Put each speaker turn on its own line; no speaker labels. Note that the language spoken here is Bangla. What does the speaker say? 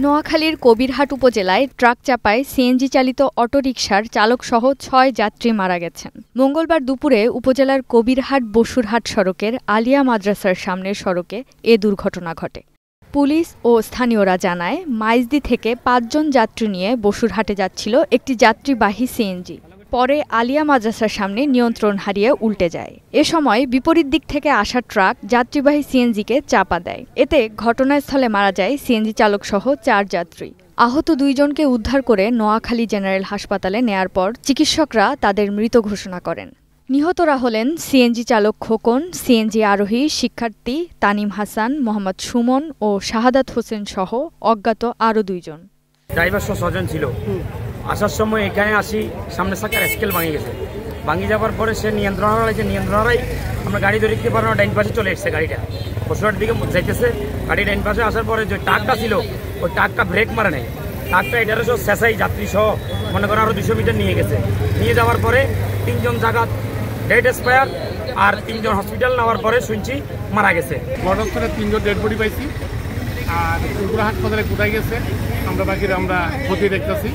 নোয়াখালীর কবিরহাট উপজেলায় ট্রাক চাপায় সিএনজি চালিত অটোরিকশার চালকসহ ৬ যাত্রী মারা গেছেন। মঙ্গলবার দুপুরে উপজেলার কবিরহাট বসুরহাট সড়কের আলিয়া মাদ্রাসার সামনের সড়কে এ দুর্ঘটনা ঘটে। পুলিশ ও স্থানীয়রা জানায়, মাইজদি থেকে ৫ জন যাত্রী নিয়ে বসুরহাটে যাচ্ছিল একটি যাত্রীবাহী সিএনজি। পরে আলিয়া মাদ্রাসার সামনে নিয়ন্ত্রণ হারিয়ে উল্টে যায়। এ সময় বিপরীত দিক থেকে আসা ট্রাক যাত্রীবাহী সিএনজিকে চাপা দেয়। এতে ঘটনাস্থলে মারা যায় সিএনজি চালকসহ ৪ যাত্রী। আহত ২ জনকে উদ্ধার করে নোয়াখালী জেনারেল হাসপাতালে নেয়ার পর চিকিৎসকরা তাদের মৃত ঘোষণা করেন। নিহতরা হলেন সিএনজি চালক খোকন, সিএনজি আরোহী শিক্ষার্থী তানিম হাসান, মোহাম্মদ সুমন ও শাহাদাত হোসেন সহ অজ্ঞাত আরও ২ জন।
ড্রাইভার সহ ৬ জন ছিল। আসার সময় এখানে আসি, সামনে চাকার স্কেল ভাঙে গেছে। ভাঙি যাওয়ার পরে সে নিয়ন্ত্রণ হারাইছে। নিয়ন্ত্রণ আমরা গাড়ি ধরে দিতে পারবো না, ডাইন পাশে চলে এসছে গাড়িটা। বসুরহাট দিকে যাইতেছে, গাড়ি ডাইন পাশে আসার পরে যে ট্রাকটা ছিল ওই ট্রাকটা ব্রেক মারে নাই। ট্রাকটা এটারও সব শেষাই যাত্রী সহ মনে করেন আরও ২০০ মিটার নিয়ে গেছে। নিয়ে যাওয়ার পরে ৩ জন জায়গা ডেড এক্সপায়ার আর ৩ জন হসপিটাল নেওয়ার পরে শুনছি মারা গেছে।
ঘটনাস্থলে ৩ জন ডেড বডি পাইছি আর হাসপাতালে কোথায় গেছে আমরা বাকিরা আমরা খতিয়ে দেখতেছি।